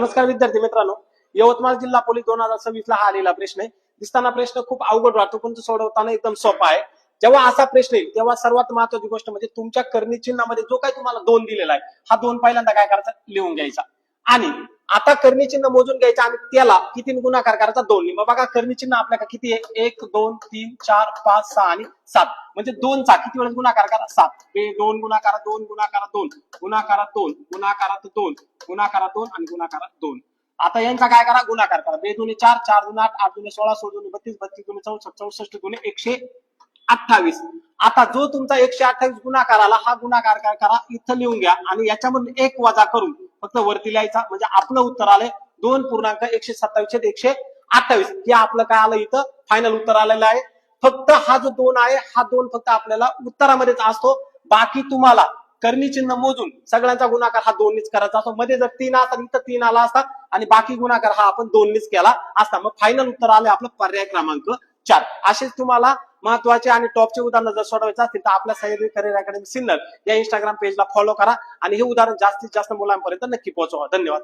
नमस्कार विद्यार्थी मित्रांनो, यवतमाळ जिल्हा पोलीस 2026 ला हा आलेला प्रश्न आहे. दिसताना प्रश्न खूप अवघड वाटतो, पण तो सोडवताना एकदम सोपा आहे. जेव्हा असा प्रश्न येईल तेव्हा सर्वात महत्त्वाची गोष्ट म्हणजे तुमच्या करणी चिन्हामध्ये जो काही तुम्हाला 2 दिलेला आहे, हा 2 पहिल्यांदा काय करायचा, लिहून घ्यायचा. आणि आता करणी चिन्ह मोजून घ्यायचं आणि त्याला किती गुणाकार करायचा, 2 मग बघा करणी चिन्ह आपल्याकडे किती आहे, 1 2 3 4 5 6 आणि 7. म्हणजे 2 चा किती वेळेस गुणाकार करा, 7. 2 गुणाकारात 2 गुणाकारात 2 गुणाकारात 2 गुणाकारात 2 गुणाकारात 2 आणि गुणाकारात 2. आता यांचा काय करा, गुणाकार करा. 2 दुणे 4 4 दुणे 8 8 दुणे 16 16 दुणे 32 32 दुणे 64 64 दुणे 128. आता जो तुमचा 128 गुणाकार आला, हा गुणाकार काय करा, इथं लिहून घ्या आणि याच्यामधून 1 वजा करून फक्त वरती लिहायचा. म्हणजे आपलं उत्तर आलंय 2.127 128. हे आपलं काय आलं, इथं फायनल उत्तर आलेलं आहे. फक्त हा जो 2 आहे, हा 2 फक्त आपल्याला उत्तरामध्येच असतो. बाकी तुम्हाला करणी चिन्ह मोजून सगळ्यांचा गुणाकार हा 2नीच करायचा असतो. मध्ये जर 3 असता इथं 3 आला असता आणि बाकी गुणाकार हा आपण 2नीच केला असता. मग फायनल उत्तर आले आपलं पर्याय क्रमांक 4. असेच तुम्हाला महत्वाचे आणि टॉपचे उदाहरण जर सोडवायचे असतील तर आपल्या सह्याद्री करिअर अकॅडमी सिन्नर या इंस्टाग्राम पेजला फॉलो करा आणि हे उदाहरण जास्तीत जास्त मुलांपर्यंत नक्की पोहोचवा. धन्यवाद.